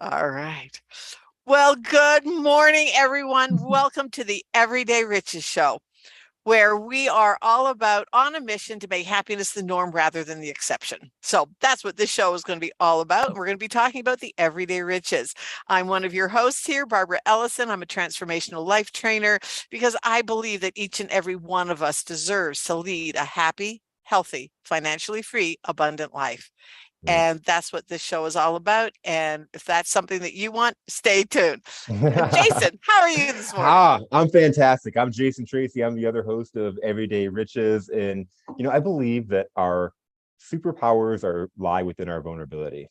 All right. Well, good morning, everyone. Welcome to the Everyday Riches Show, where we are all about on a mission to make happiness the norm rather than the exception. So that's what this show is going to be all about. We're going to be talking about the everyday riches. I'm one of your hosts here, Barbara Ellison. I'm a transformational life trainer because I believe that each and every one of us deserves to lead a happy, healthy, financially free, abundant life. Mm. And that's what this show is all about. And if that's something that you want, stay tuned. Jason, how are you this morning? I'm fantastic. I'm Jason Tracy. I'm the other host of Everyday Riches. And, I believe that our superpowers lie within our vulnerability.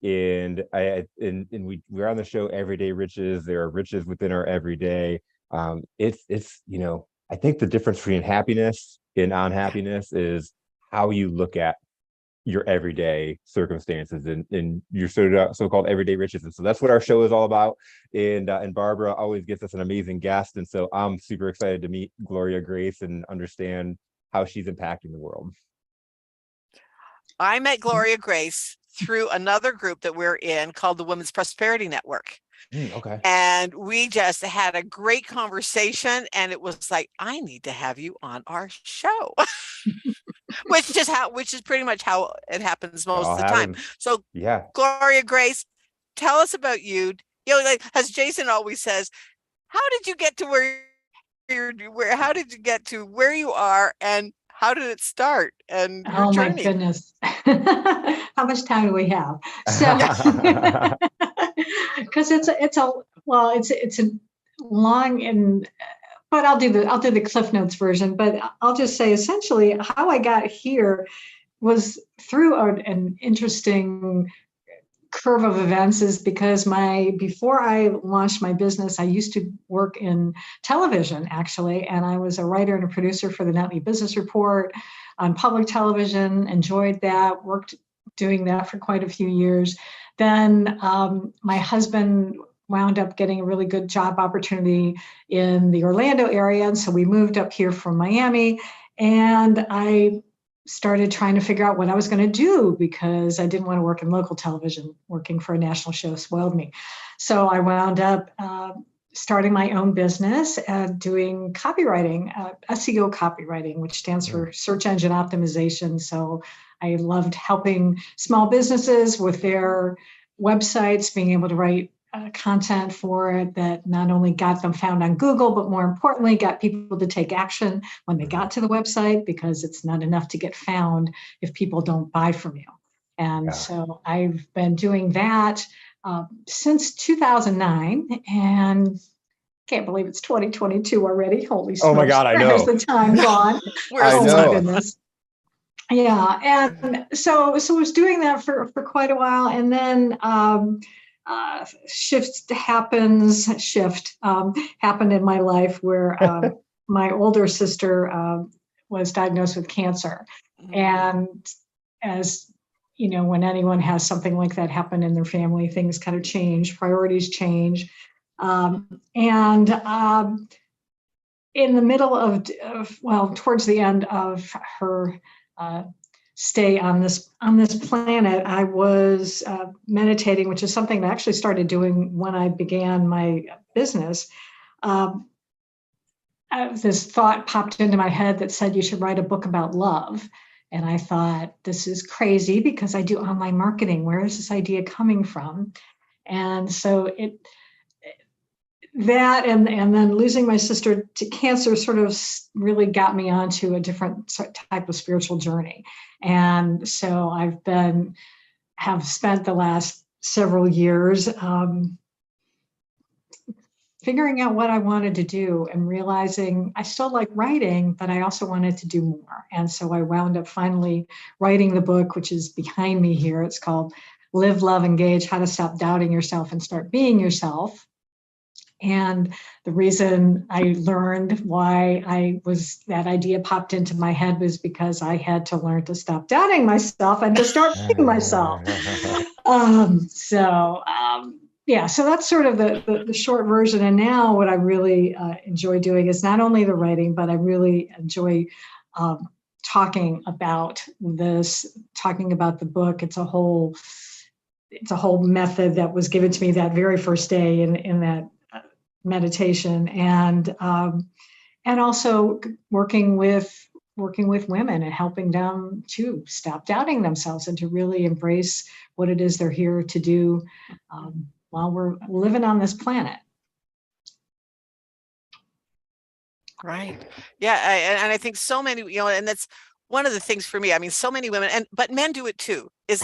And we're on the show Everyday Riches. There are riches within our everyday. I think the difference between happiness and unhappiness is how you look at your everyday circumstances and your so-called everyday riches. And so that's what our show is all about. And Barbara always gets us an amazing guest. And so I'm super excited to meet Gloria Grace and understand how she's impacting the world. I met Gloria Grace through another group that we're in called the Women's Prosperity Network. Okay. And we just had a great conversation. And it was like, I need to have you on our show. which is pretty much how it happens It most all of the time. happens. So Yeah. Gloria Grace, tell us about you. Like as Jason always says, how did you get to how did you get to where you are, and how did it start and your Oh my journey? goodness. How much time do we have? So, because it's a long but I'll do the Cliff Notes version. But I'll just say essentially how I got here was through an interesting curve of events is because before I launched my business, I used to work in television actually, and I was a writer and a producer for the Nightly Business Report on public television. Enjoyed that, worked doing that for quite a few years. Then my husband wound up getting a really good job opportunity in the Orlando area, and so we moved up here from Miami, and I started trying to figure out what I was going to do because I didn't want to work in local television. Working for a national show spoiled me. So I wound up starting my own business doing copywriting, SEO copywriting, which stands for search engine optimization. So I loved helping small businesses with their websites, being able to write content for it that not only got them found on Google, but more importantly, got people to take action when they got to the website, because it's not enough to get found if people don't buy from you. And so I've been doing that since 2009, and can't believe it's 2022 already. Holy smokes. Oh my God, I know. Where's the time gone? I know. My goodness. Yeah. And so I was doing that for quite a while. And then happened in my life where my older sister was diagnosed with cancer. And as you know, when anyone has something like that happen in their family, things kind of change, priorities change. In the middle towards the end of her stay on this planet, I was meditating, which is something I actually started doing when I began my business. This thought popped into my head that said you should write a book about love. And I thought, this is crazy because I do online marketing. Where is this idea coming from? And so that and then losing my sister to cancer sort of really got me onto a different type of spiritual journey. And so have spent the last several years figuring out what I wanted to do and realizing I still like writing, but I also wanted to do more. And so I wound up finally writing the book, which is behind me here. It's called Live, Love, Engage: How to Stop Doubting Yourself and Start Being Yourself. And the reason I learned why that idea popped into my head was because I had to learn to stop doubting myself and to start being myself. So that's sort of the short version. And now what I really enjoy doing is not only the writing, but I really enjoy talking about the book. It's a whole it's a whole method that was given to me that very first day in that meditation, and also working with women and helping them to stop doubting themselves and to really embrace what it is they're here to do while we're living on this planet. Right. Yeah. And I think so many, and that's one of the things for me. I mean, so many women, but men do it too, is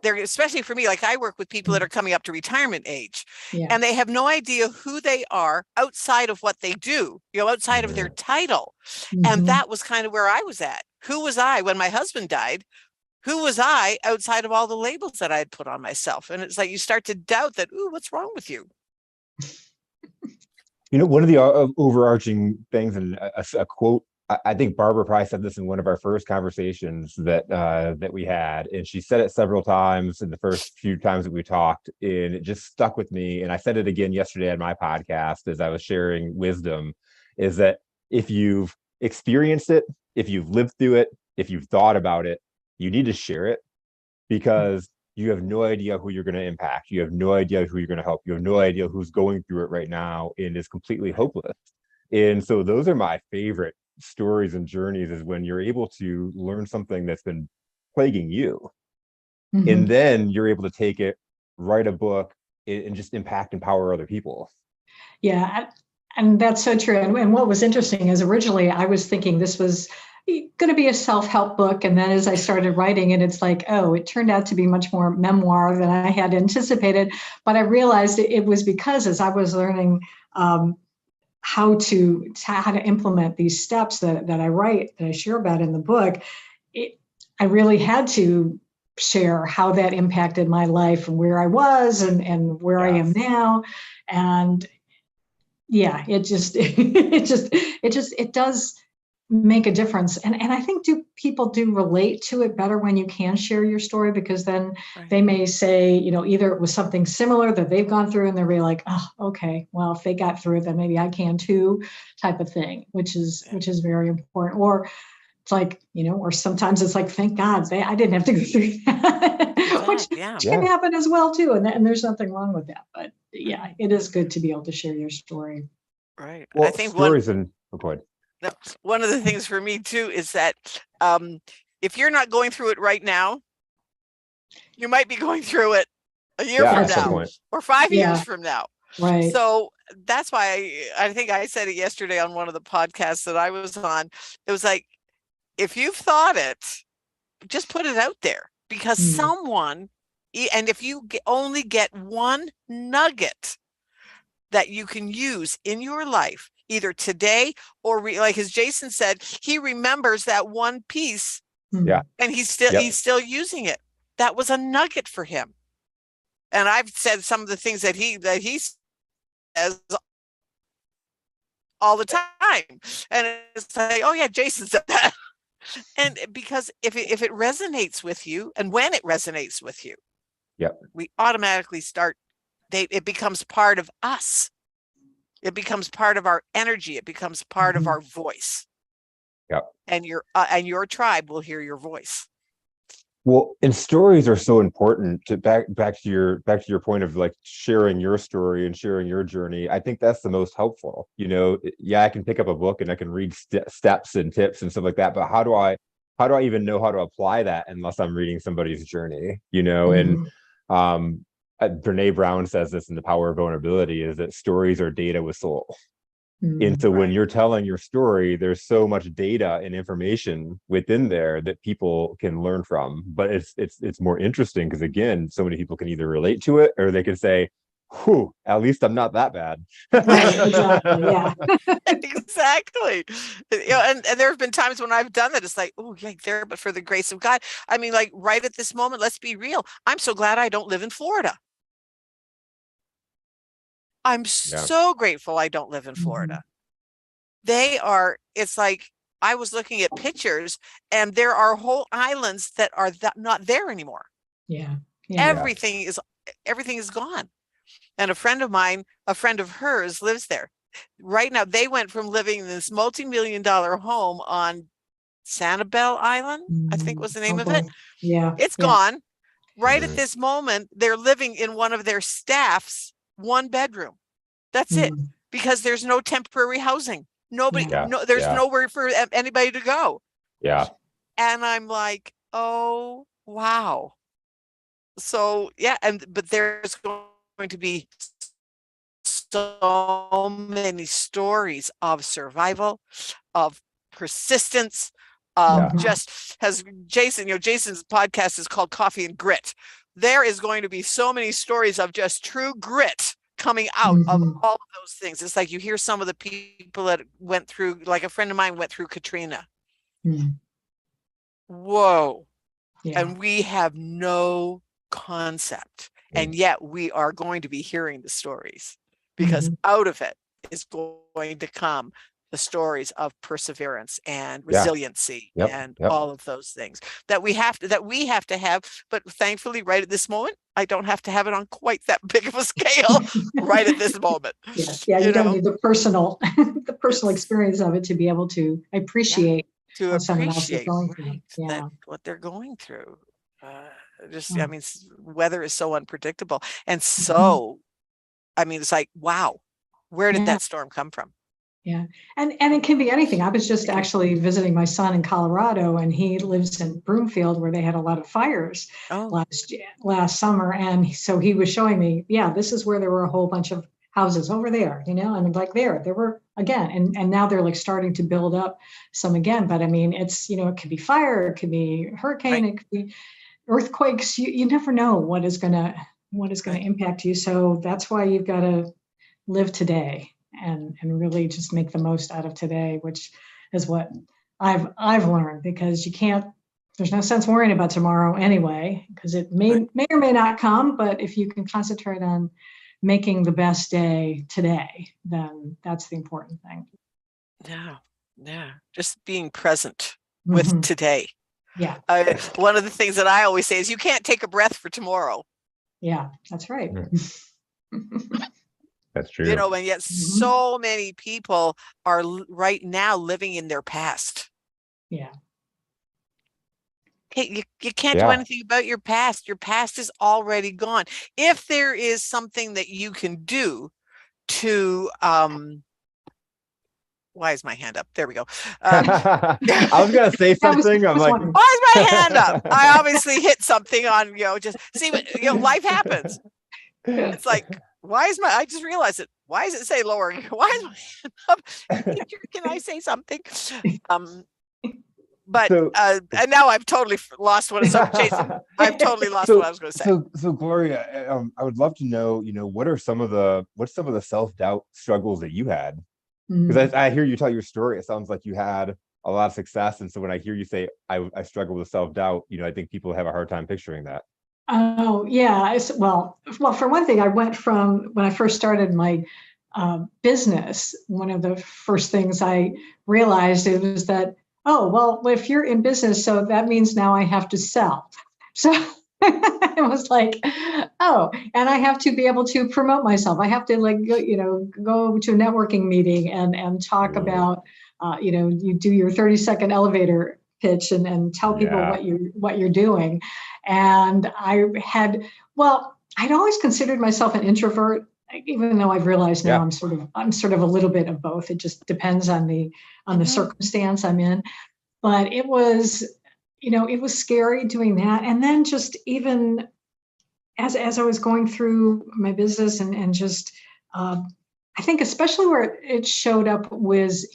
they're, especially for me, like I work with people that are coming up to retirement age, Yeah. and they have no idea who they are outside of what they do, outside of their title. And Mhm. that was kind of where I was at. Who was I when my husband died? Who was I outside of all the labels that I had put on myself? And it's like, you start to doubt that, ooh, what's wrong with you? One of the overarching things, and a quote, I think Barbara probably said this in one of our first conversations that we had, and she said it several times in the first few times that we talked, and it just stuck with me. And I said it again yesterday on my podcast as I was sharing wisdom, is that if you've experienced it, if you've lived through it, if you've thought about it, you need to share it, because you have no idea who you're going to impact. You have no idea who you're going to help. You have no idea who's going through it right now and is completely hopeless. And so those are my favorite stories and journeys, is when you're able to learn something that's been plaguing you. Mhm. And then you're able to take it, write a book, and just impact, empower other people. Yeah, and that's so true. And what was interesting is originally I was thinking this was going to be a self-help book, and then as I started writing it, it's like, oh, it turned out to be much more memoir than I had anticipated. But I realized it was because as I was learning how to implement these steps that I write, that I share about in the book, I really had to share how that impacted my life and where I was and where I am now. And yeah, it does make a difference. And I think people relate to it better when you can share your story, because then they may say, either it was something similar that they've gone through and they're really like, oh, okay, well, if they got through it, then maybe I can too, type of thing, which is very important. Or it's like, or sometimes it's like, thank God I didn't have to go through that, which can happen as well too. And there's nothing wrong with that. But yeah, it is good to be able to share your story. Right. Well, I think stories one of the things for me too is that if you're not going through it right now, you might be going through it a year from now or 5 years from now. Right. So that's why I think I said it yesterday on one of the podcasts that I was on. It was like, if you've thought it, just put it out there, because someone, and if you only get one nugget that you can use in your life, either today or like as Jason said, he remembers that one piece, and he's still using it. That was a nugget for him. And I've said some of the things that he says all the time, and it's like, oh yeah, Jason said that. And because if it resonates with you, and when it resonates with you, we automatically it becomes part of us. It becomes part of our energy. It becomes part of our voice. And your tribe will hear your voice. Well, and stories are so important. To back to your point of like sharing your story and sharing your journey. I think that's the most helpful. I can pick up a book and I can read steps and tips and stuff like that, but how do I even know how to apply that unless I'm reading somebody's journey? And Brene Brown says this in The Power of Vulnerability, is that stories are data with soul. And so when you're telling your story, there's so much data and information within there that people can learn from. But it's more interesting because, again, so many people can either relate to it, or they can say, whew, at least I'm not that bad. Right, exactly. Yeah. Exactly. And there have been times when I've done that. It's like, oh, yeah, there, but for the grace of God. I mean, like right at this moment, let's be real. I'm so glad I don't live in Florida. I'm so grateful I don't live in Florida. It's like, I was looking at pictures and there are whole islands that are not there anymore. Yeah. Everything is gone. And a friend of hers lives there. Right now, they went from living in this multi-million-dollar home on Sanibel Island, I think was the name of it. Yeah. It's gone. Right at Mhm. this moment, they're living in one of their staff's 1 bedroom. That's it, Mm, because there's no temporary housing. Nobody, Yeah. Yeah, there's yeah, nowhere for anybody to go. yeah. And I'm like, oh, wow. So yeah, but there's going to be so many stories of survival, of persistence, of Yeah. Mhm. just has Jason, Jason's podcast is called Coffee and Grit. There is going to be so many stories of just true grit coming out of Mhm. all of those things. It's like you hear some of the people that went through, like a friend of mine went through Katrina. Mm, Whoa. Yeah. And we have no concept. And yet we are going to be hearing the stories, because Mhm. out of it is going to come the stories of perseverance and Yeah. resiliency Yep, and yep. all of those things that we have to have. But thankfully, right at this moment, I don't have to have it on quite that big of a scale right at this moment. Yeah, you don't know, need the personal, the personal It's- experience of it to be able to appreciate to what someone else is appreciate, going through. right, that Yeah. what they're going through. Uh, I Mm. mean, weather is so unpredictable. And Mhm. so, I mean, it's like, wow, where did Yeah. that storm come from? Yeah. And it can be anything. I was just It can- actually visiting my son in Colorado, and he lives in Broomfield, where they had a lot of fires Oh, last summer. And so he was showing me, yeah, this is where there were a whole bunch of houses over there, and like there were again, and now they're like starting to build up some again. But I mean, it's, it could be fire, it could be hurricane, right, it could be earthquakes. You never know what is gonna right. impact you. So that's why you've got to live today and really just make the most out of today, which is what I've learned, because you can't, there's no sense worrying about tomorrow anyway, because it Right. may or may not come. But if you can concentrate on making the best day today, then that's the important thing. Yeah. Yeah. Just being present with Mhm. today. Yeah, One of the things that I always say is you can't take a breath for tomorrow, yeah, that's right. That's true. and yet Mhm. so many people are right now living in their past. Yeah. You can't do Yeah. anything about your past. Your past is already gone. If there is something that you can do to, why is my hand up? There we go. I was gonna say something. I'm like, Why is my hand up? I obviously hit something on, just see what, life happens. It's like, I just realized it. Why does it say lower? Why is my hand up? Teacher, can I say something? But So- and now I've totally lost what. So Jason, I've totally lost what I was going to say. So Gloria, I would love to know, what's some of the self-doubt struggles that you had? Because I hear you tell your story, it sounds like you had a lot of success. And so when I hear you say, I struggle with self-doubt, I think people have a hard time picturing that. Oh, yeah. Well, for one thing, I went from when I first started my business, one of the first things I realized it was that, oh, well, if you're in business, so that means now I have to sell. So it was like, oh, and I have to be able to promote myself. I have to go to a networking meeting and talk Ooh. about, you do your 30-second elevator pitch and tell people Yeah. what you're doing. And I'd always considered myself an introvert, even though I've realized now Yeah. I'm sort of a little bit of both. It just depends on the circumstance I'm in. But it was, it was scary doing that. And then just even as I was going through my business and just, I think especially where it showed up was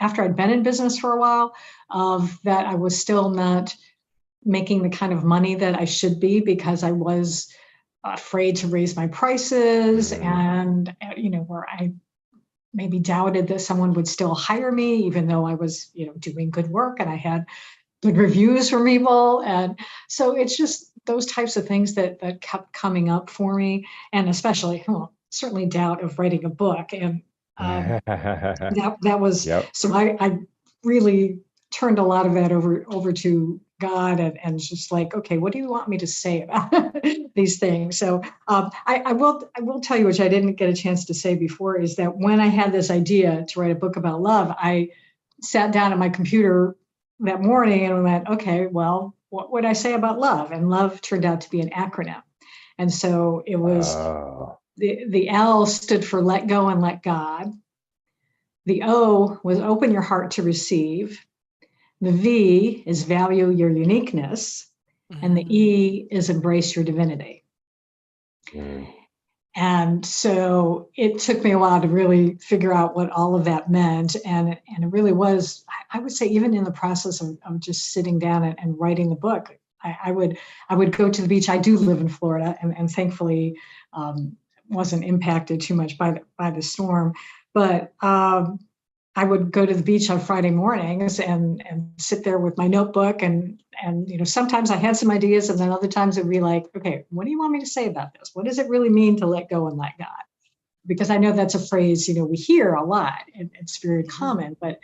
after I'd been in business for a while, of that I was still not making the kind of money that I should be, because I was afraid to raise my prices, Mhm. and where I maybe doubted that someone would still hire me, even though I was doing good work and I had good reviews from people. And so it's just those types of things that kept coming up for me, and especially certainly doubt of writing a book. And that was Yep. so I really turned a lot of that over to God, and just like, okay, what do you want me to say about these things? So I will tell you, which I didn't get a chance to say before, is that when I had this idea to write a book about love, I sat down at my computer that morning and went, okay, well, what would I say about love? And love turned out to be an acronym. And so it was Oh, the L stood for let go and let God. The O was open your heart to receive. The V is value your uniqueness. And the E is embrace your divinity. mm, And so it took me a while to really figure out what all of that meant. And it really was, I would say, even in the process of just sitting down and writing the book, I would go to the beach. I do live in Florida, and thankfully wasn't impacted too much by the storm. But I would go to the beach on Friday mornings and sit there with my notebook and sometimes I had some ideas, and then other times it'd be like, okay, what do you want me to say about this? What does it really mean to let go and let God? Because I know that's a phrase we hear a lot. It's very common, but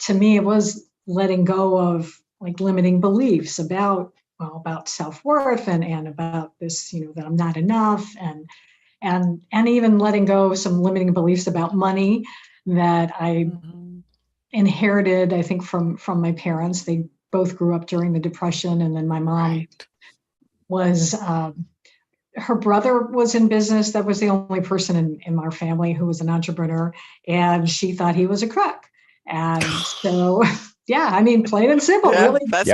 to me it was letting go of like limiting beliefs about self-worth and about this, that I'm not enough, and even letting go of some limiting beliefs about money that I inherited, I think, from my parents. They both grew up during the Depression, and then my mom was, her brother was in business. That was the only person in our family who was an entrepreneur, and she thought he was a crook. And so, yeah, I mean, plain and simple, really. That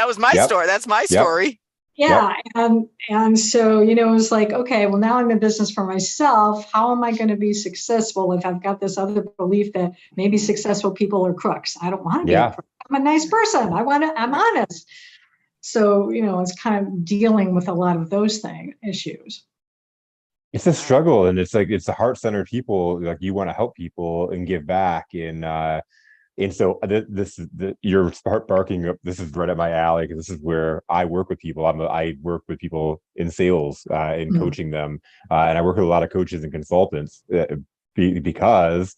was my story. That's my story. Yeah. And so, it was like, okay, well, now I'm in business for myself. How am I going to be successful if I've got this other belief that maybe successful people are crooks? I don't want to be a crook. I'm a nice person. I'm honest. So, it's kind of dealing with a lot of those issues. it's a struggle, and it's a heart-centered people. Like, you want to help people and give back, and so you're barking up. This is right up my alley, because this is where I work with people. I work with people in sales, and coaching them, and I work with a lot of coaches and consultants, because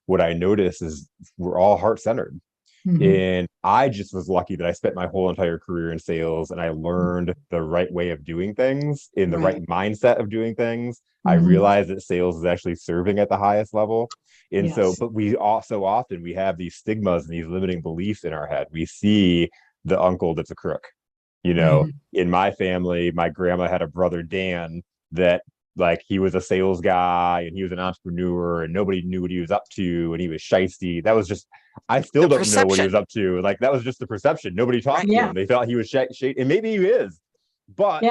what I notice is we're all heart-centered. And I just was lucky that I spent my whole entire career in sales, and I learned the right way of doing things, in the right mindset of doing things. I realized that sales is actually serving at the highest level. And so, but we also often we have these stigmas and these limiting beliefs in our head. We see the uncle that's a crook. In my family, my grandma had a brother, Dan, that, like, he was a sales guy and he was an entrepreneur and nobody knew what he was up to, and he was shiesty. That was just, I still don't know what he was up to. Like, that was just the perception. Nobody talked to him. They thought he was and maybe he is, but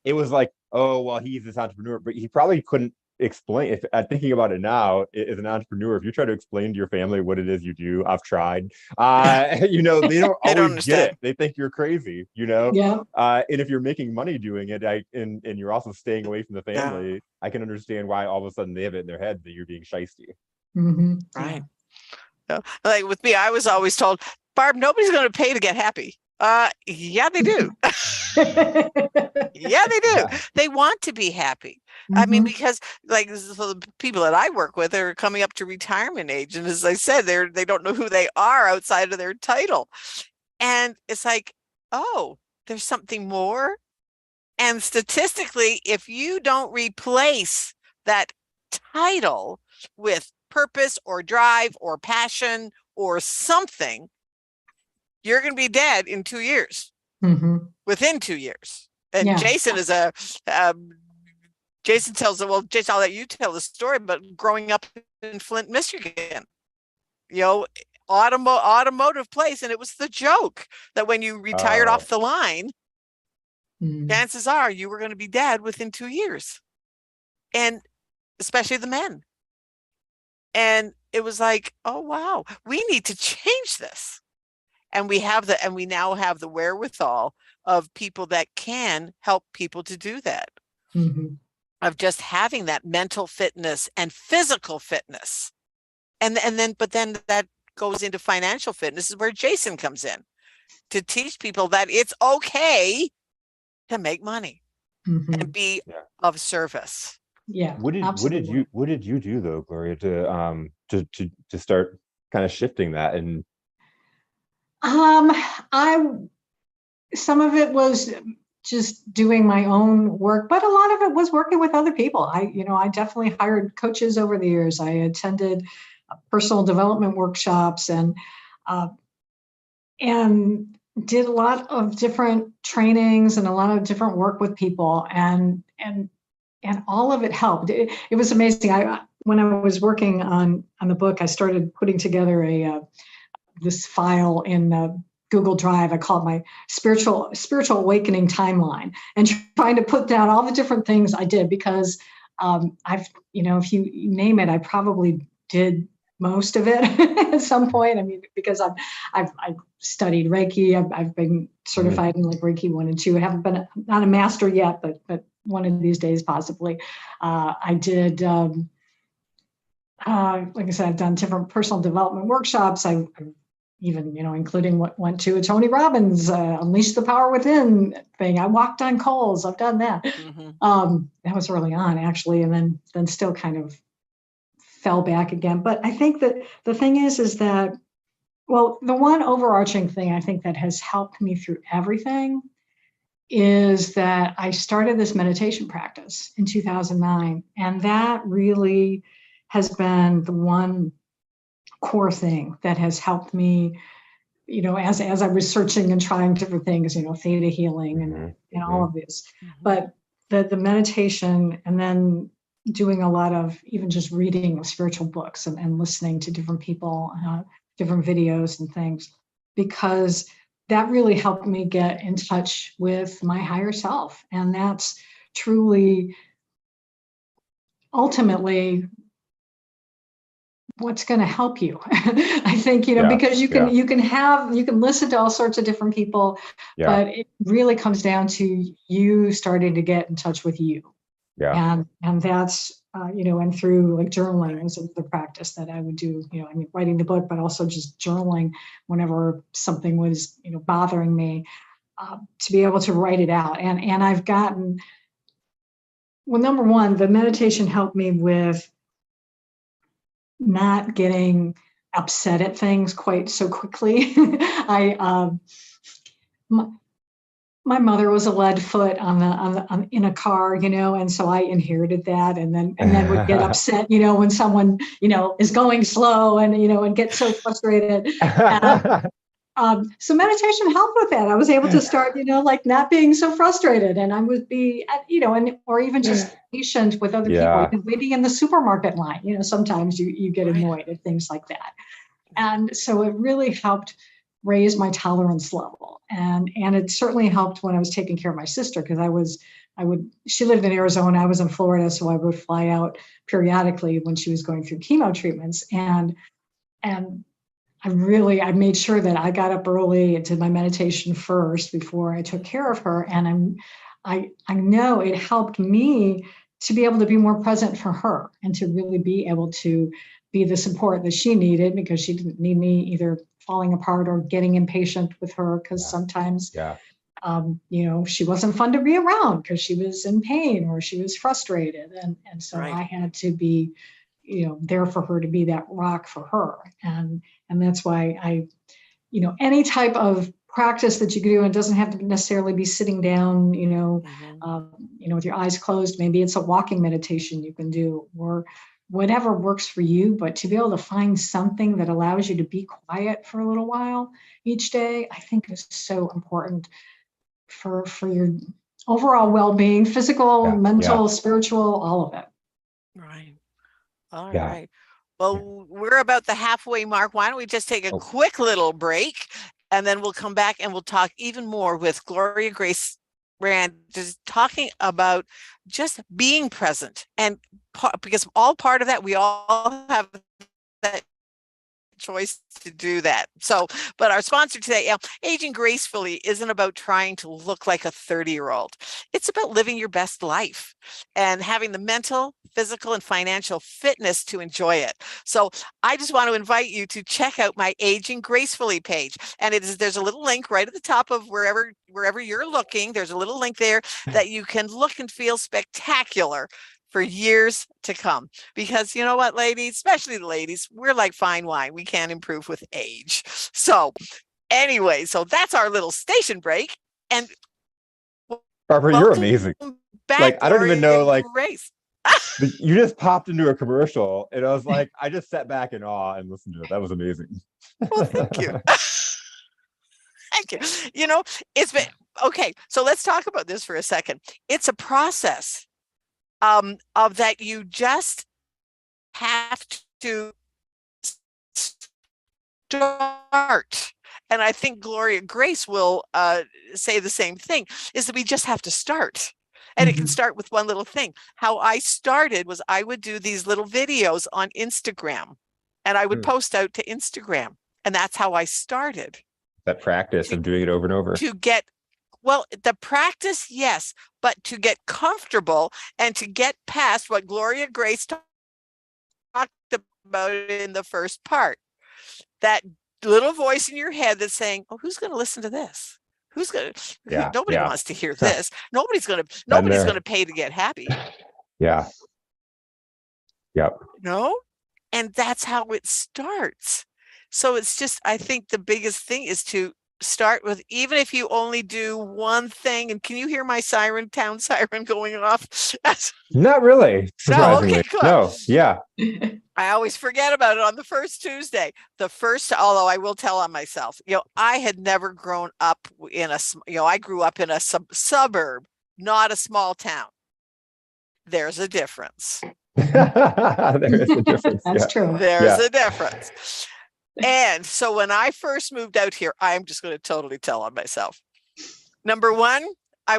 it was like, oh, well, he's this entrepreneur, but he probably couldn't explain. If I'm thinking about it now, as an entrepreneur, if you try to explain to your family what it is you do, I've tried, they don't always get it. They think you're crazy, and if you're making money doing it, and you're also staying away from the family, I can understand why all of a sudden they have it in their head that you're being shiesty. Right. Like with me, I was always told, Barb, nobody's going to pay to get happy. Yeah, they do. Yeah, they do. They want to be happy. I mean, because like the people that I work with are coming up to retirement age, and as I said, they don't know who they are outside of their title, and it's like, oh, there's something more. And statistically, if you don't replace that title with purpose or drive or passion or something, you're going to be dead in 2 years. Within 2 years. And Jason is Jason tells it. Well, Jason, I'll let you tell the story. But growing up in Flint, Michigan, automotive place, and it was the joke that when you retired off the line, chances are you were going to be dead within 2 years, and especially the men. And it was like, oh wow, we need to change this. And we now have the wherewithal of people that can help people to do that, of just having that mental fitness and physical fitness. But then that goes into financial fitness, is where Jason comes in to teach people that it's okay to make money and be of service. Yeah. What did you do though, Gloria, to start kind of shifting that? And some of it was just doing my own work, but a lot of it was working with other people. I definitely hired coaches over the years. I attended personal development workshops, and did a lot of different trainings and a lot of different work with people, and all of it helped. It was amazing. When I was working on the book, I started putting together this file in Google Drive. I call it my spiritual awakening timeline, and trying to put down all the different things I did, because I've, if you name it, I probably did most of it at some point. I mean, because I've studied Reiki. I've been certified in like Reiki 1 and 2. I haven't been not a master yet, but one of these days possibly. I did. Like I said, I've done different personal development workshops. I've even, including what went to a Tony Robbins Unleash the Power Within thing. I walked on coals. I've done that. That was early on, actually, and then still kind of fell back again. But I think that the thing is that, well, the one overarching thing I think that has helped me through everything is that I started this meditation practice in 2009, and that really has been the one core thing that has helped me, as I was searching and trying different things, theta healing and all of this. But the meditation, and then doing a lot of even just reading of spiritual books and listening to different people, different videos and things, because that really helped me get in touch with my higher self. And that's truly, ultimately, what's going to help you. I think, because you can listen to all sorts of different people, but it really comes down to you starting to get in touch with you. And that's, and through like journaling was the practice that I would do, writing the book, but also just journaling whenever something was, bothering me, to be able to write it out. And I've gotten, well, number one, the meditation helped me with not getting upset at things quite so quickly. My mother was a lead foot in a car, and so I inherited that, and then would get upset, when someone, is going slow, and get so frustrated. So meditation helped with that. I was able to start, like not being so frustrated, and I would be, or even just patient with other people, waiting in the supermarket line. Sometimes you get annoyed at things like that, and so it really helped raise my tolerance level, and it certainly helped when I was taking care of my sister, because she lived in Arizona, I was in Florida, so I would fly out periodically when she was going through chemo treatments, and I made sure that I got up early and did my meditation first before I took care of her. And I know it helped me to be able to be more present for her, and to really be able to be the support that she needed, because she didn't need me either falling apart or getting impatient with her, because sometimes, she wasn't fun to be around because she was in pain or she was frustrated. And so I had to be, there for her, to be that rock for her. And that's why I, any type of practice that you can do, and it doesn't have to necessarily be sitting down, with your eyes closed. Maybe it's a walking meditation you can do, or whatever works for you, but to be able to find something that allows you to be quiet for a little while each day, I think is so important for your overall well-being, physical, mental, spiritual, all of it. Right. All right. Well, we're about the halfway mark. Why don't we just take a quick little break, and then we'll come back and we'll talk even more with Gloria Grace Rand, just talking about just being present, and because all part of that, we all have that choice to do that. So, but our sponsor today, Aging Gracefully, isn't about trying to look like a 30-year-old. It's about living your best life and having the mental, physical, and financial fitness to enjoy it. So I just want to invite you to check out my Aging Gracefully page. And there's a little link right at the top of wherever you're looking. There's a little link there that you can look and feel spectacular for years to come. Because you know what, ladies, especially the ladies, we're like fine wine. We can't improve with age. So anyway, so that's our little station break. And Barbara, you're amazing. Back, I don't even know, Grace. You just popped into a commercial, and I was like, I just sat back in awe and listened to it. That was amazing. Well, thank you. Thank you. You know, it's been okay. So let's talk about this for a second. It's a process of that you just have to start. And I think Gloria Grace will say the same thing, is that we just have to start. And it can start with one little thing. How I started was I would do these little videos on Instagram and I would post out to Instagram. And that's how I started. That practice of doing it over and over. To get, well, the practice, yes, but to get comfortable and to get past what Gloria Grace talked about in the first part. That little voice in your head that's saying, oh, who's going to listen to this? Who's going to, nobody wants to hear this. Nobody's going to pay to get happy. Yeah. Yep. No. And that's how it starts. So it's just, I think the biggest thing is to start with, even if you only do one thing. And can you hear my town siren going off? Not really. No, okay, cool. No, yeah. I always forget about it on the first Tuesday. Although I will tell on myself, I had never grown up in I grew up in a suburb, not a small town. There's a difference. There is a difference. That's true. There's a difference. And so when I first moved out here, I'm just going to totally tell on myself. Number one, I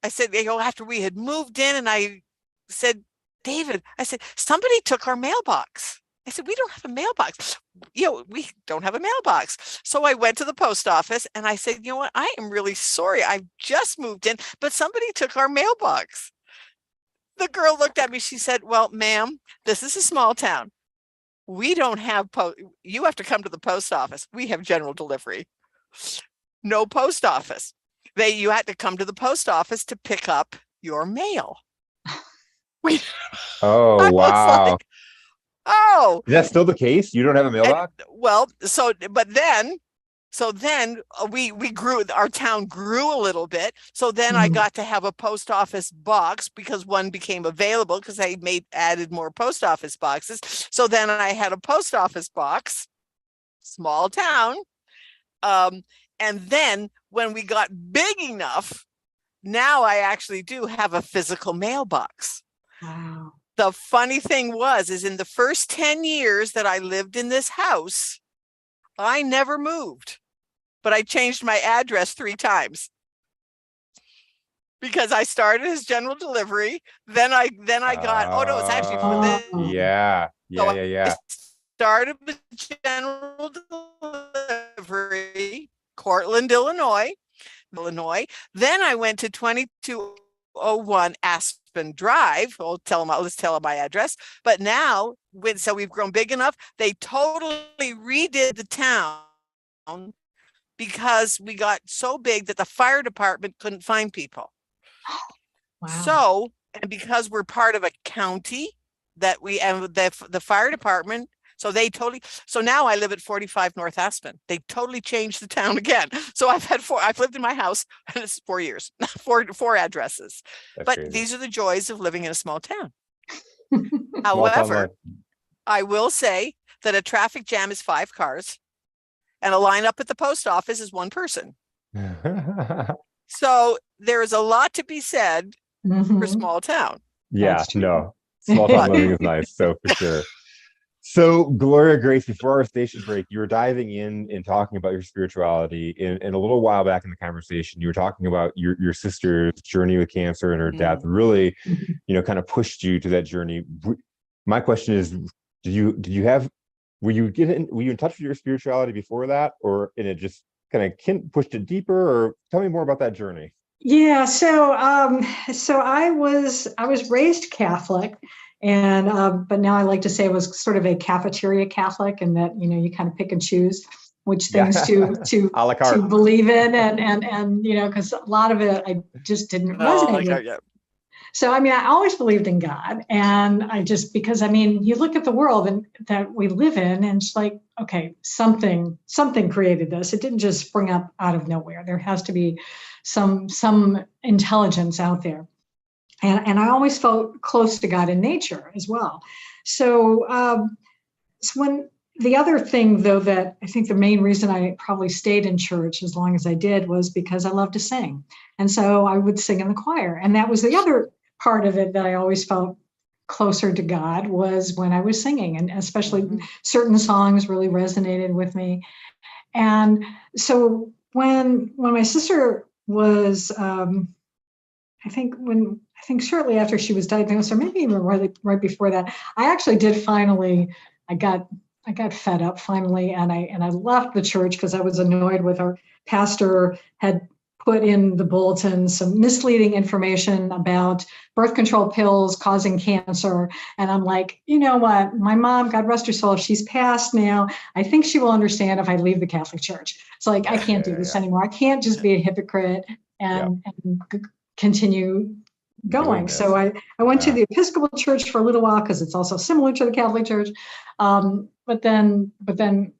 said, after we had moved in, and I said, David, I said, somebody took our mailbox. I said, we don't have a mailbox. We don't have a mailbox. So I went to the post office and I said, you know what? I am really sorry. I've just moved in, but somebody took our mailbox. The girl looked at me. She said, well, ma'am, this is a small town. We don't have you have to come to the post office. We have general delivery. No post office. You had to come to the post office to pick up your mail. Oh, wow. Like, oh, is that still the case? You don't have a mailbox? So then we grew, our town grew a little bit. So then I got to have a post office box because one became available because they added more post office boxes. So then I had a post office box, small town. And then when we got big enough, now I actually do have a physical mailbox. Wow. The funny thing is in the first 10 years that I lived in this house, I never moved, but I changed my address 3 times because I started as general delivery. Then I got, it's actually for this. Yeah. I started with general delivery, Cortland, Illinois. Then I went to 2201 Aspen Drive. Let's tell them my address. But now, we've grown big enough, they totally redid the town because we got so big that the fire department couldn't find people. Wow. So, and because we're part of a county that the fire department, so now I live at 45 North Aspen. They totally changed the town again. So I've lived in my house and it's 4 years, four addresses. That's but crazy. These are the joys of living in a small town. Small However, town I will say that a traffic jam is 5 cars and a lineup at the post office is 1 person. life. So there is a lot to be said for small town. Yeah, That's true. no. Small town living is nice. So for sure. So Gloria Grace, before our station break, you were diving in and talking about your spirituality. And a little while back in the conversation, you were talking about your sister's journey with cancer and her death really, kind of pushed you to that journey. My question is, were you in touch with your spirituality before that, and it just kind of pushed it deeper? Or tell me more about that journey. Yeah, so I was raised Catholic, and but now I like to say I was sort of a cafeteria Catholic, and that you kind of pick and choose which things to A la carte. to believe in, and because a lot of it I just didn't resonate with. Yeah. So, I always believed in God, and because you look at the world and that we live in, and it's like, okay, something created this. It didn't just spring up out of nowhere. There has to be some intelligence out there. And I always felt close to God in nature as well. So, when the other thing, though, that I think the main reason I probably stayed in church as long as I did was because I loved to sing. And so I would sing in the choir. And that was the other part of it that I always felt closer to God, was when I was singing, and especially certain songs really resonated with me. And so when my sister was, I think shortly after she was diagnosed, or maybe even right before that, I actually did finally, I got fed up finally, and I left the church because I was annoyed with our pastor had put in the bulletin some misleading information about birth control pills causing cancer. And I'm like, you know what? My mom, God rest her soul, she's passed now. I think she will understand if I leave the Catholic Church. So like, I can't do this anymore. I can't just be a hypocrite and continue going. So I went to the Episcopal Church for a little while because it's also similar to the Catholic Church, but then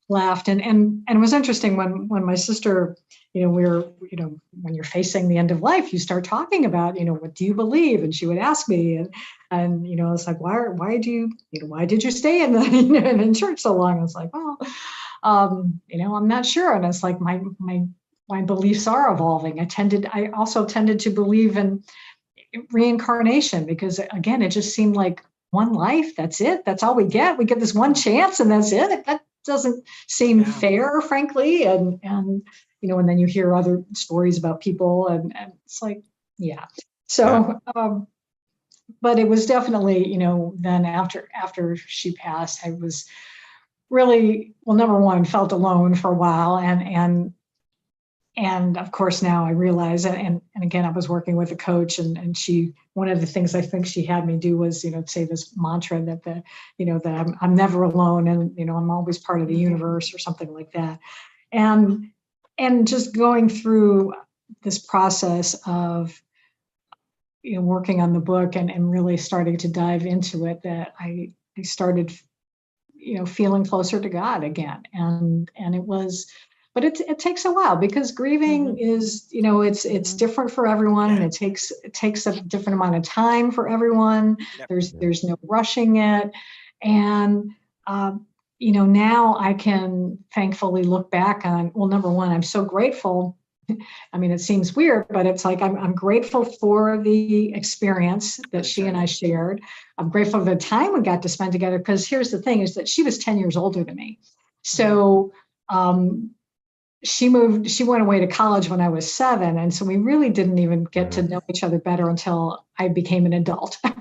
left. And it was interesting when my sister, when you're facing the end of life, you start talking about, what do you believe? And she would ask me, and it's like, why did you stay in the in church so long? I was like, well, I'm not sure. And it's like my beliefs are evolving. I also tended to believe in reincarnation, because again, it just seemed like one life, that's it, that's all we get this one chance, and that's it. That doesn't seem fair, frankly. And and then you hear other stories about people, and it's like, but it was definitely, then after she passed, I was really, well, number one, felt alone for a while, and of course, now I realize, and again, I was working with a coach, and she, one of the things I think she had me do was, say this mantra that that I'm never alone, and I'm always part of the universe, or something like that. And just going through this process of working on the book and really starting to dive into it, that I started feeling closer to God again, and it was. But it takes a while, because grieving is, it's different for everyone, and it takes a different amount of time for everyone. There's no rushing it, and now I can thankfully look back on, well, number one, I'm so grateful. I mean, it seems weird, but it's like I'm grateful for the experience that she and I shared. I'm grateful for the time we got to spend together, because here's the thing: is that she was 10 years older than me, so. She went away to college when I was 7. And so we really didn't even get to know each other better until I became an adult. We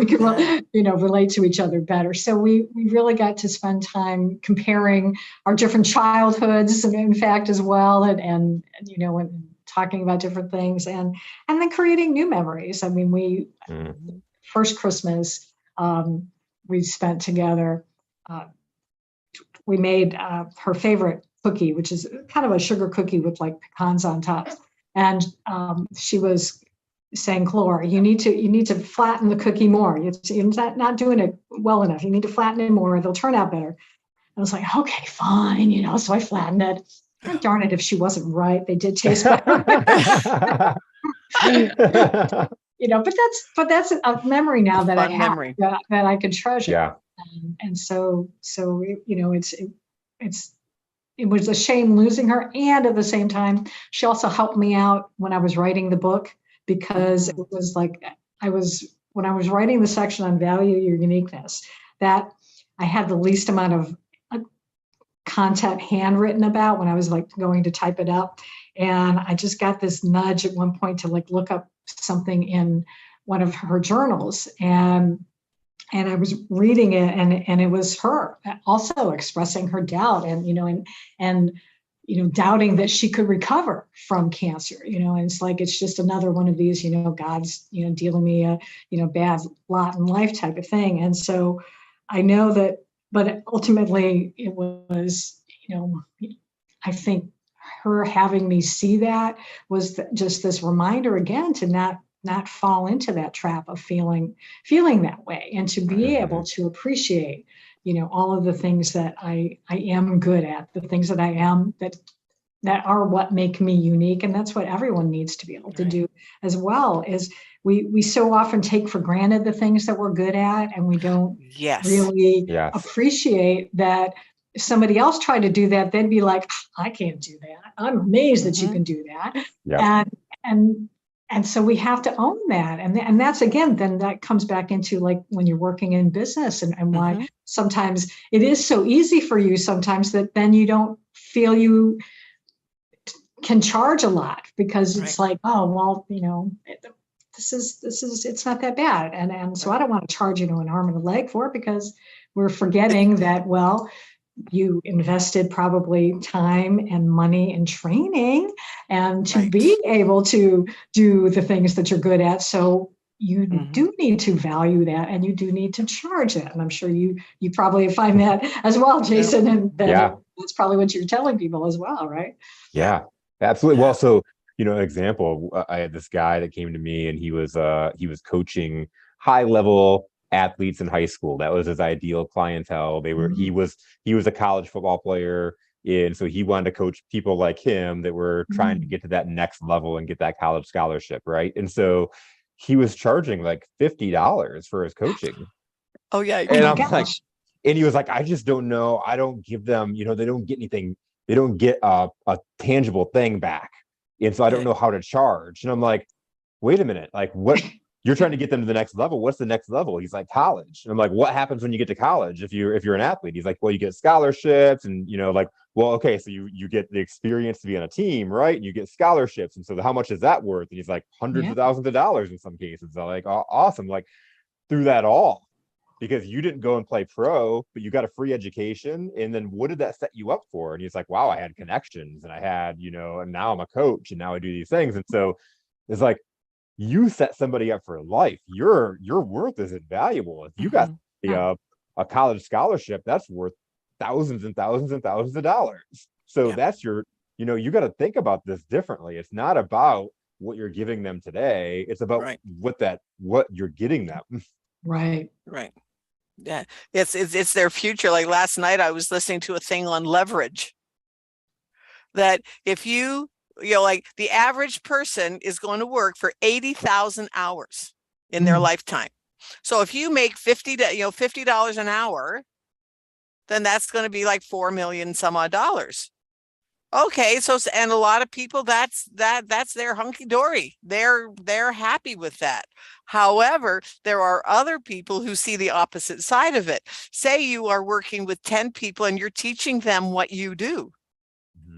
could, relate to each other better. So we really got to spend time comparing our different childhoods, and in fact, as well, and talking about different things, and then creating new memories. I mean, first Christmas we spent together, we made her favorite cookie, which is kind of a sugar cookie with like pecans on top. And she was saying, Clore, you need to flatten the cookie more. You're not doing it well enough. You need to flatten it more. They'll turn out better. I was like, okay, fine. So I flattened it. Oh, darn it, if she wasn't right, they did taste better. But that's a memory now that I have, that I can treasure. Yeah. And so it was a shame losing her. And at the same time, she also helped me out when I was writing the book, because it was like, when I was writing the section on value your uniqueness, that I had the least amount of content handwritten about when I was like going to type it up. And I just got this nudge at one point to like look up something in one of her journals, and I was reading it, and it was her also expressing her doubt, and doubting that she could recover from cancer, and it's like, it's just another one of these, God's, dealing me a, bad lot in life type of thing. And so I know that, but ultimately it was, I think her having me see that was just this reminder again to not fall into that trap of feeling that way, and to be able to appreciate, all of the things that I am good at, the things that I am, that that are what make me unique. And that's what everyone needs to be able to do as well, is we so often take for granted the things that we're good at, and we don't really appreciate that if somebody else tried to do that, they'd be like, I can't do that. I'm amazed that you can do that. And so we have to own that. And that's, again, then that comes back into like when you're working in business and why sometimes it is so easy for you sometimes that then you don't feel you can charge a lot, because it's like, oh, well, you know, this is it's not that bad. And so I don't want to charge you an arm and a leg for it, because we're forgetting that, well, you invested probably time and money and training and to be able to do the things that you're good at. So you do need to value that, and you do need to charge that. And I'm sure you probably find that as well, Jason. And that's probably what you're telling people as well, right? Yeah, absolutely. Well, so, you know, an example, I had this guy that came to me, and he was coaching high level athletes in high school. That was his ideal clientele. He was a college football player, and so he wanted to coach people like him that were trying to get to that next level and get that college scholarship, right? And so he was charging like $50 for his coaching. Oh yeah. And I'm like, and he was like, I just don't know. I don't give them, you know, they don't get anything. They don't get a tangible thing back. And so I don't know how to charge. And I'm like, wait a minute, like what? You're trying to get them to the next level. What's the next level? He's like, college. And I'm like, what happens when you get to college if you're an athlete? He's like, well, you get scholarships, and, you know, like, well, okay, so you get the experience to be on a team, right? And you get scholarships. And so how much is that worth? And he's like, hundreds of thousands of dollars in some cases. So like, awesome. Like, through that all, because you didn't go and play pro, but you got a free education. And then what did that set you up for? And he's like, wow, I had connections, and I had, you know, and now I'm a coach, and now I do these things. And so it's like, you set somebody up for life. Your worth is invaluable. If you got a college scholarship, that's worth thousands and thousands and thousands of dollars. So that's you know, you got to think about this differently. It's not about what you're giving them today. It's about what you're getting them. Right. Yeah. It's their future. Like last night, I was listening to a thing on leverage, that if you know, like the average person is going to work for 80,000 hours in their lifetime. So if you make $50 an hour, then that's going to be like $4 million some odd dollars. Okay, so and a lot of people, that's their hunky dory. They're happy with that. However, there are other people who see the opposite side of it. Say you are working with 10 people and you're teaching them what you do.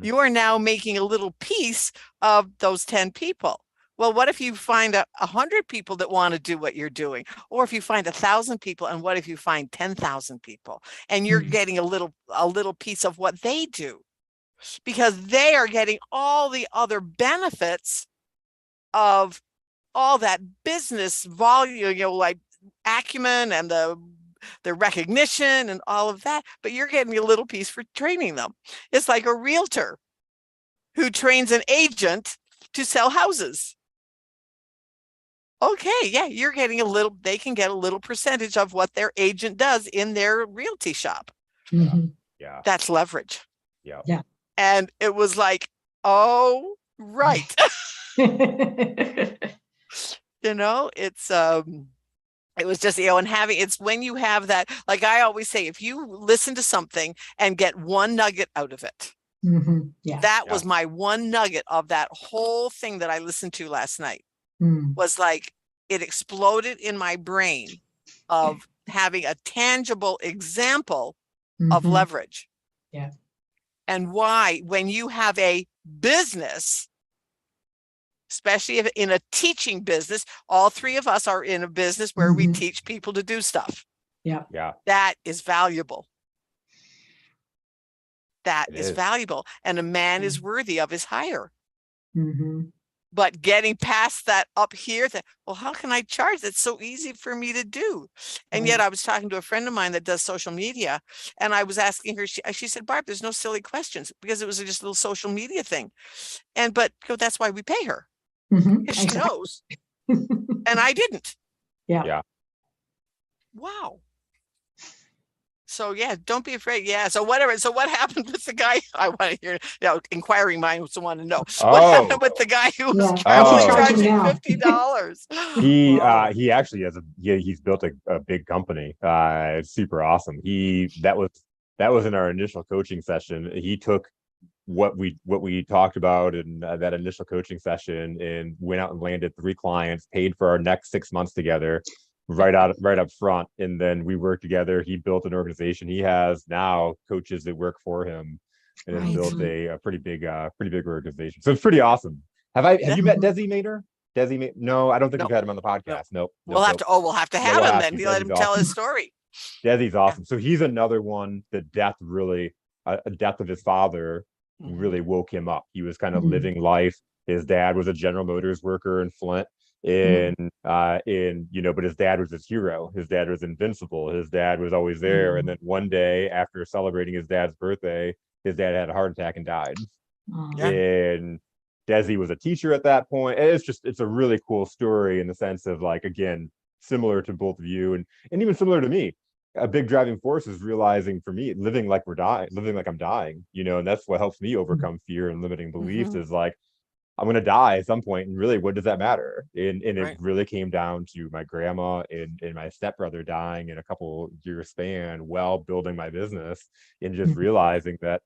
You are now making a little piece of those 10 people. Well, what if you find 100 people that want to do what you're doing? Or if you find 1,000 people, and what if you find 10,000 people and you're getting a little piece of what they do? Because they are getting all the other benefits of all that business volume, you know, like acumen and the recognition and all of that, but you're getting a little piece for training them. It's like a realtor who trains an agent to sell houses. Okay, yeah, you're getting they can get a little percentage of what their agent does in their realty shop. Yeah. That's leverage. Yeah. And it was like, oh, right. You know, it's it was just, you know, and it's when you have that, like I always say, if you listen to something and get one nugget out of it, that was my one nugget of that whole thing that I listened to last night, was like, it exploded in my brain of having a tangible example of leverage. Yeah. And why, when you have a business, especially if in a teaching business, all three of us are in a business where we teach people to do stuff. Yeah. That is valuable. That is valuable. And a man is worthy of his hire. But getting past that up here, well, how can I charge? That's so easy for me to do. And yet I was talking to a friend of mine that does social media, and I was asking her, she said, Barb, there's no silly questions, because it was just a little social media thing. But that's why we pay her. She knows. And I didn't. Yeah. Wow. So yeah, don't be afraid. Yeah. So whatever. So what happened with the guy? I want to hear, inquiring minds want to know what happened with the guy who was Yeah, what's he only charging charging now? $50. He actually has he's built a big company. It's super awesome. That was in our initial coaching session. He took what we talked about in that initial coaching session and went out and landed 3 clients, paid for our next 6 months together right up front, and then we worked together. He built an organization. He has now coaches that work for him, and then built a pretty big organization. So it's pretty awesome. Have you met Desi Maynor? No, I don't think we've had him on the podcast. Nope. We'll have to have him then. You let him tell his story. Desi's awesome. So he's another one that death of his father really woke him up. He was kind of living life. His dad was a General Motors worker in Flint, but his dad was his hero. His dad was invincible. His dad was always there. And then one day, after celebrating his dad's birthday, his dad had a heart attack and died. And Desi was a teacher at that point. It's a really cool story in the sense of, like, again, similar to both of you and even similar to me. A big driving force is realizing for me, living like I'm dying, and that's what helps me overcome fear and limiting beliefs is like, I'm going to die at some point. And really, what does that matter? And it really came down to my grandma and my stepbrother dying in a couple years span while building my business, and just realizing that,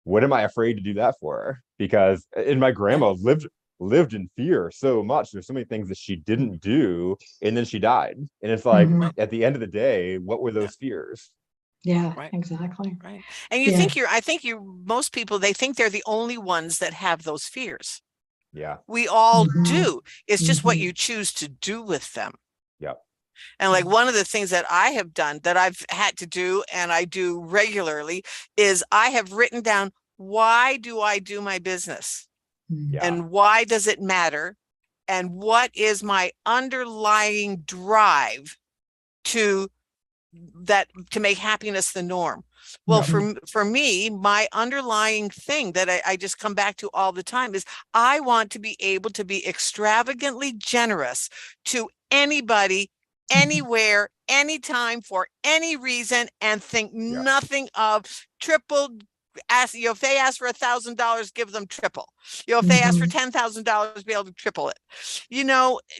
what am I afraid to do that for? Because my grandma lived in fear so much. There's so many things that she didn't do, and then she died. And it's like, at the end of the day, what were those fears? Yeah, exactly. Right. And I think most people, they think they're the only ones that have those fears. Yeah. We all do. It's just what you choose to do with them. Yep. And like one of the things that I have done that I've had to do, and I do regularly, is I have written down, why do I do my business? And why does it matter? And what is my underlying drive to make happiness the norm? Well, for me, my underlying thing that I just come back to all the time is I want to be able to be extravagantly generous to anybody, anywhere, anytime, for any reason, and think nothing of triple. If they ask for $1,000, give them triple. If they ask for $10,000, be able to triple it.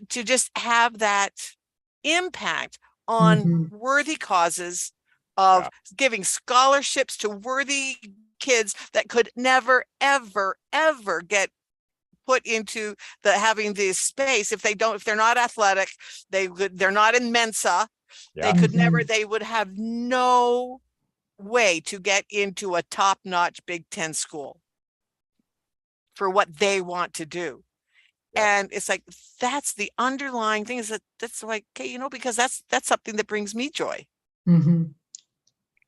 To just have that impact on worthy causes, of giving scholarships to worthy kids that could never, ever, ever get put into having this space if they're not athletic, they're not in Mensa, they would have no way to get into a top-notch Big Ten school for what they want to do. And it's like, that's the underlying thing, is that's like, okay, because that's something that brings me joy.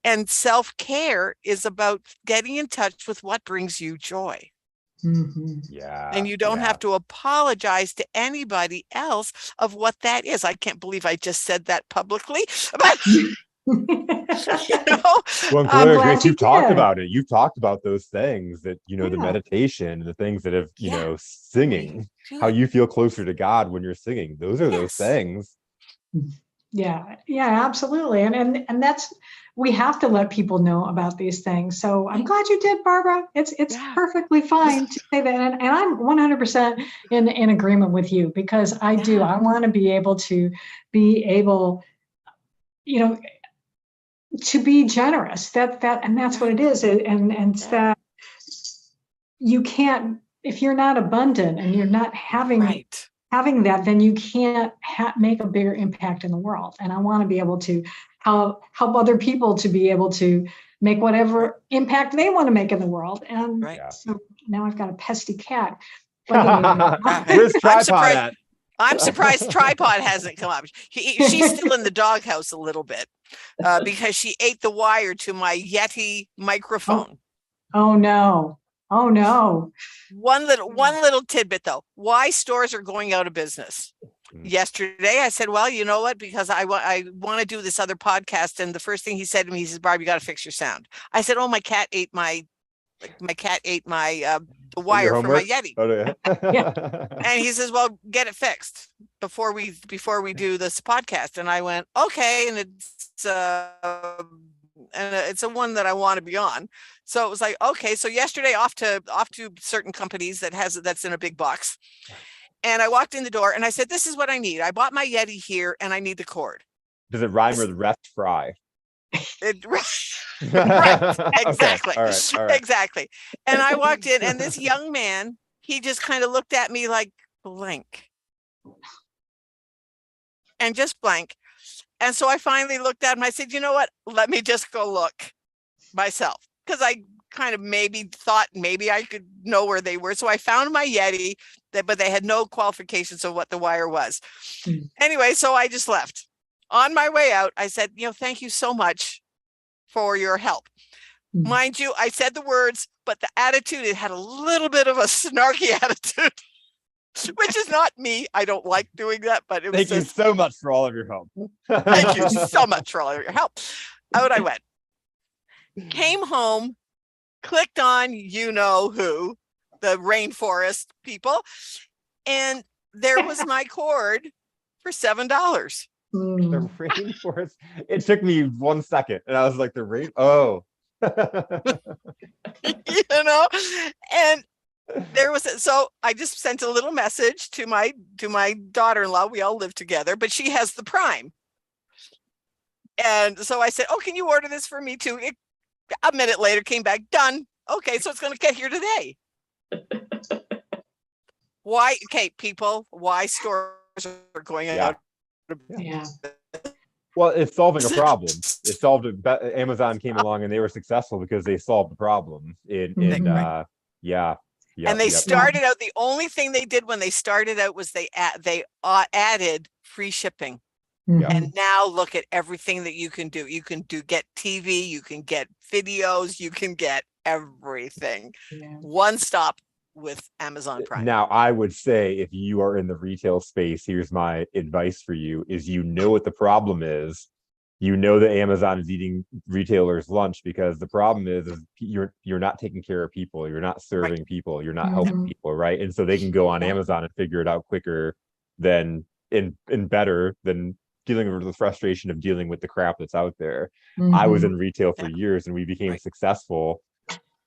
And self-care is about getting in touch with what brings you joy. And you don't have to apologize to anybody else of what that is. I can't believe I just said that publicly, but Well, I'm glad you've talked about it. You've talked about those things that, the meditation, the things that have, singing, how you feel closer to God when you're singing. Those are those things. Yeah, absolutely. And that's, we have to let people know about these things. So I'm glad you did, Barbara. It's perfectly fine to say that. And I'm 100% in agreement with you, because I want to be able to to be generous. And that's what it is. And it's that you can't, if you're not abundant and you're not having that, then you can't make a bigger impact in the world. And I want to be able to help other people to be able to make whatever impact they want to make in the world. And so now I've got a pesky cat. Where's Tripod at? I'm surprised Tripod hasn't come up. She's still in the doghouse a little bit because she ate the wire to my Yeti microphone. Oh no. One little tidbit though. Why stores are going out of business. Yesterday I said, well, you know what, because I want to do this other podcast, and the first thing he said to me, he says, Barb, you got to fix your sound. I said, oh, my cat ate the wire for my Yeti. And he says, well, get it fixed before we do this podcast. And I went, okay. And it's it's a one that I want to be on. So it was like, okay, so yesterday off to certain companies that's in a big box. And I walked in the door and I said, this is what I need. I bought my Yeti here and I need the cord. Does it rhyme with rest fry? Right, Okay, exactly. all right. Exactly. And I walked in and this young man, he just kind of looked at me like blank. And just blank. And so I finally looked at him. I said, you know what? Let me just go look myself. Because I kind of maybe thought maybe I could know where they were. So I found my Yeti, but they had no qualifications of what the wire was. Anyway, so I just left. On my way out, I said, thank you so much for your help. Mind you, I said the words, but the attitude, it had a little bit of a snarky attitude, which is not me. I don't like doing that, but it was Thank you so much for all of your help. Thank you so much for all of your help. Out I went. Came home, clicked on who, the rainforest people, and there was my cord for $7. The rainforest. It took me 1 second, and I was like, the rain. Oh, and there was so I just sent a little message to my daughter-in-law. We all live together, but she has the Prime, and so I said, "Oh, can you order this for me too?" A minute later, came back, done. Okay, so it's going to get here today. Why? Okay, people. Why stores are going out? Yeah. Well, it's solving a problem. It solved it. Amazon came along and they were successful because they solved the problem. And they started out. The only thing they did when they started out was they added free shipping. And now look at everything that you can do. You can get TV, you can get videos, you can get everything. One stop with Amazon Prime. Now, I would say if you are in the retail space, here's my advice for you: is what the problem is. That Amazon is eating retailers' lunch, because the problem is you're not taking care of people, you're not serving people, you're not helping people, right? And so they can go on Amazon and figure it out quicker than and better than dealing with the frustration of dealing with the crap that's out there. I was in retail for years, and we became successful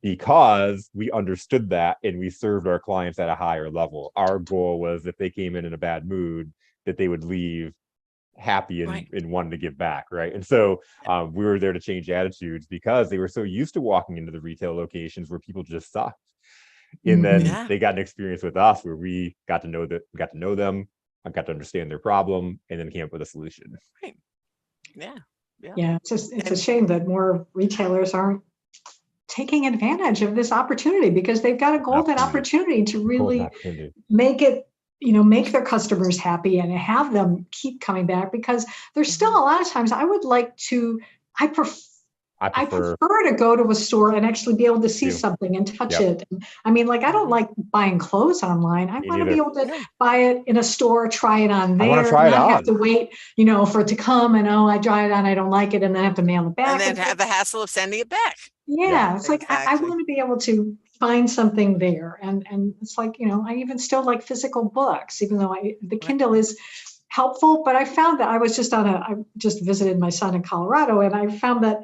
because we understood that and we served our clients at a higher level. Our goal was if they came in a bad mood, that they would leave happy and wanting to give back, right? And so we were there to change attitudes, because they were so used to walking into the retail locations where people just sucked. And then they got an experience with us where we got to know them, I got to understand their problem, and then came up with a solution. Right. Yeah. It's a shame that more retailers aren't taking advantage of this opportunity, because they've got a golden opportunity to really make it, make their customers happy and have them keep coming back, because there's still a lot of times I prefer to go to a store and actually be able to see something and touch it. I mean, I don't like buying clothes online. I want to be able to buy it in a store, try it on there, not have to wait, for it to come and, I try it on, I don't like it, and then have to mail it back. And then have the hassle of sending it back. It's like, I want to be able to find something there. And it's like, I even still like physical books, even though the Kindle is helpful. But I found that I just visited my son in Colorado, and I found that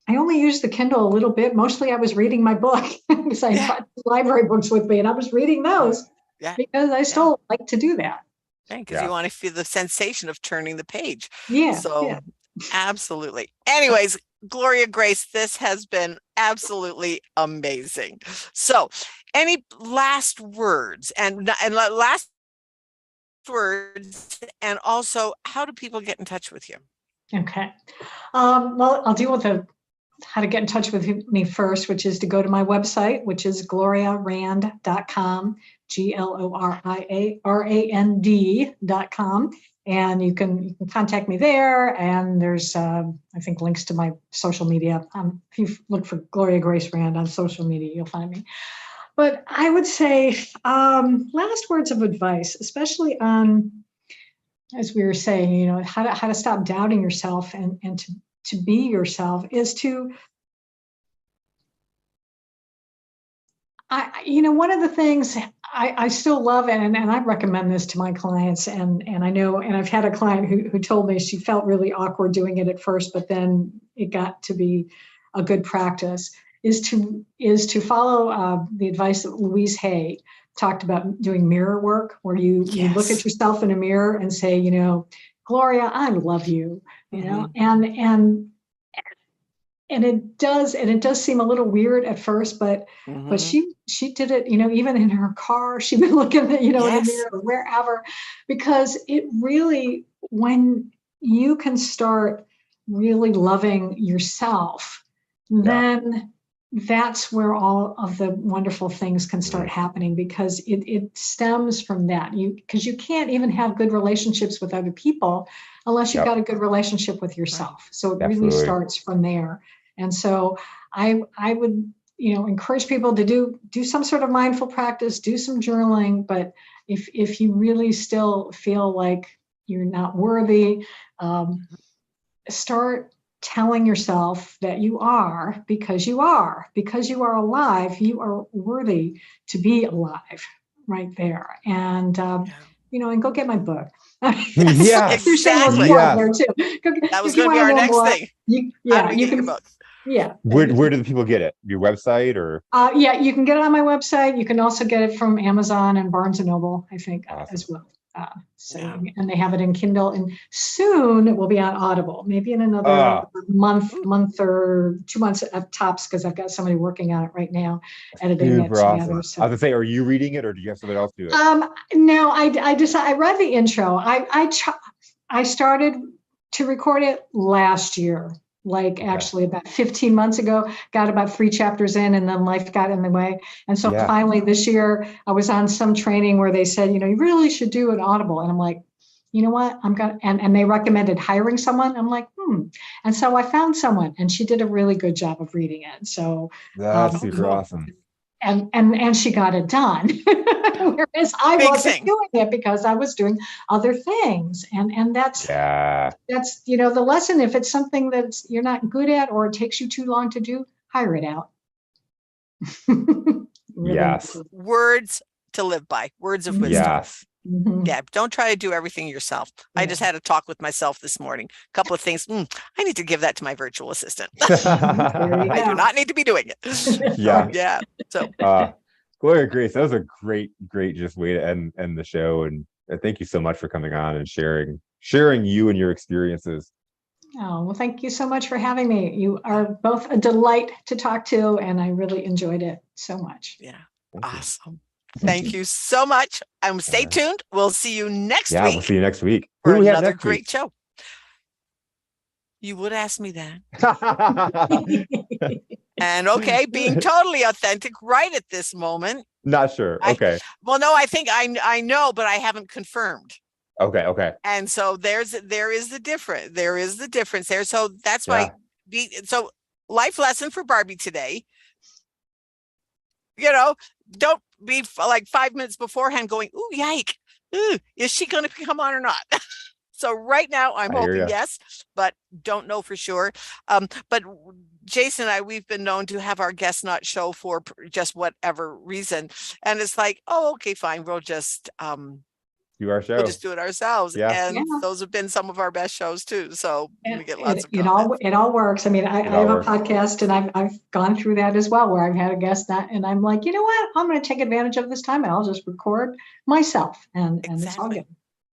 I only used the Kindle a little bit. Mostly I was reading my book, because I brought library books with me, and I was reading those because I still like to do that. Because you want to feel the sensation of turning the page. Absolutely. Anyways, Gloria Grace, this has been absolutely amazing. So any last words and also how do people get in touch with you? Okay. Well, I'll deal with how to get in touch with me first, which is to go to my website, which is gloriarand.com, GLORIARAND.com. And you can contact me there. And there's, I think, links to my social media. If you look for Gloria Grace Rand on social media, you'll find me. But I would say last words of advice, especially on, as we were saying, how to stop doubting yourself and to be yourself, is to, one of the things I still love, and I recommend this to my clients, and I know, and I've had a client who told me she felt really awkward doing it at first, but then it got to be a good practice is to follow the advice that Louise Hay talked about, doing mirror work, where you look at Yes. yourself in a mirror and say, Gloria, I love you, and it does seem a little weird at first, but she did it, even in her car, she'd been looking at, in the Yes. mirror or wherever, because it really, when you can start really loving yourself, then that's where all of the wonderful things can start happening, because it stems from that. Because you can't even have good relationships with other people unless you've got a good relationship with yourself. So it really starts from there. And so I would, encourage people to do some sort of mindful practice, do some journaling. But if you really still feel like you're not worthy, start telling yourself that you are, because you are alive. You are worthy to be alive, right there. And and go get my book. Yeah, exactly. There too. That was going to be our next thing. How do we get your book? Yeah. Where do the people get it? Your website or? You can get it on my website. You can also get it from Amazon and Barnes and Noble, I think, as well. And they have it in Kindle, and soon it will be on Audible, maybe in another month or 2 months at tops, because I've got somebody working on it right now, editing it together. Awesome. So. I was gonna say, are you reading it, or do you have somebody else do it? No, I read the intro. I started to record it last year, actually about 15 months ago, got about 3 chapters in, and then life got in the way. And so finally this year I was on some training where they said, you really should do an Audible. And I'm like, you know what, and they recommended hiring someone. I'm like, And so I found someone, and she did a really good job of reading it. So that's super awesome. And she got it done. Whereas I wasn't doing it because I was doing other things. And that's the lesson. If it's something that you're not good at, or it takes you too long to do, hire it out. Yes. Words to live by, words of wisdom. Yes. Yeah, don't try to do everything yourself. I just had a talk with myself this morning. A couple of things. I need to give that to my virtual assistant. I do not need to be doing it. Yeah. So Gloria Grace, that was a great just way to end the show. And thank you so much for coming on and sharing you and your experiences. Oh, well, thank you so much for having me. You are both a delight to talk to, and I really enjoyed it so much. Yeah. Awesome. Thank you so much. Stay tuned. We'll see you next week. Yeah, we'll see you next week. For another great show. You would ask me that. And being totally authentic right at this moment. Not sure. Okay. No, I think I know, but I haven't confirmed. Okay. And so there is the difference. There is the difference there. So that's why. So life lesson for Barbie today. Don't be like 5 minutes beforehand going, "Ooh, yike! Ooh, is she going to come on or not?" So right now I'm hoping yes, but don't know for sure. But Jason and I, we've been known to have our guests not show for just whatever reason, and it's like, oh, okay, fine, we'll just do our show. We'll just do it ourselves. And those have been some of our best shows too. So we get lots of comments. It all works. I mean, I have a podcast, and I've gone through that as well, where I've had a guest and I'm like, you know what, I'm going to take advantage of this time, and I'll just record myself, and it's all good.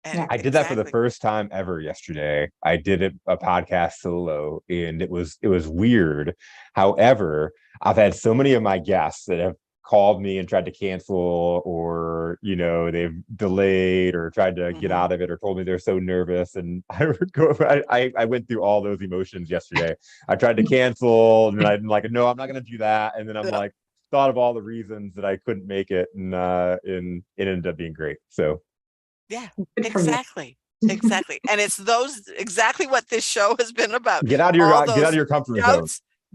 I did that for the first time ever yesterday. I did a podcast solo, and it was weird. However, I've had so many of my guests that have called me and tried to cancel, or they've delayed or tried to get out of it, or told me they're so nervous. And I went through all those emotions yesterday. I tried to cancel, and I'm like, no, I'm not going to do that. And then I'm like, thought of all the reasons that I couldn't make it, and it ended up being great. So yeah, exactly. And it's exactly what this show has been about. Get out of your comfort zone.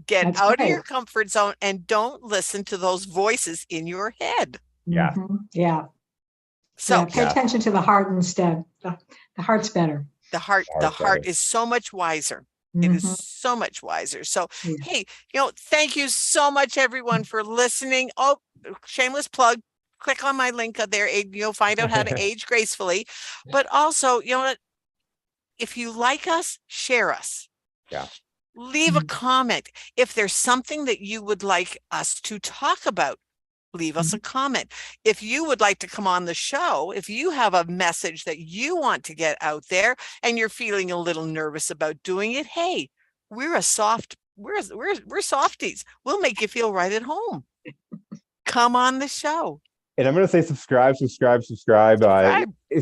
Get out of your comfort zone, and don't listen to those voices in your head. Yeah. Yeah. So pay attention to the heart instead. The heart's better. The heart is so much wiser. It is so much wiser. So, hey, thank you so much, everyone, for listening. Oh, shameless plug. Click on my link there. You'll find out how to age gracefully. But also, if you like us, share us. Yeah. leave a Mhm. comment. If there's something that you would like us to talk about, leave us a comment. If you would like to come on the show, if you have a message that you want to get out there and you're feeling a little nervous about doing it, hey, we're softies. We'll make you feel right at home. Come on the show. And I'm going to say subscribe. Subscribe.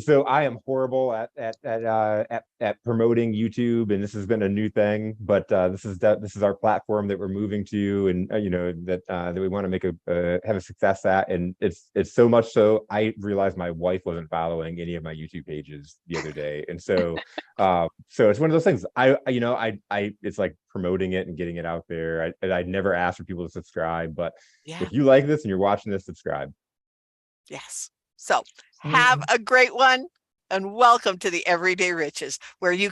So I am horrible at promoting YouTube, and this has been a new thing. But this is our platform that we're moving to, and that we want to make have a success at. And it's so much so I realized my wife wasn't following any of my YouTube pages the other day, and so so it's one of those things. I it's like promoting it and getting it out there. I'd never asked for people to subscribe, but Yeah. if you like this and you're watching this, subscribe. Yes. So have a great one and welcome to the Everyday Riches, where you can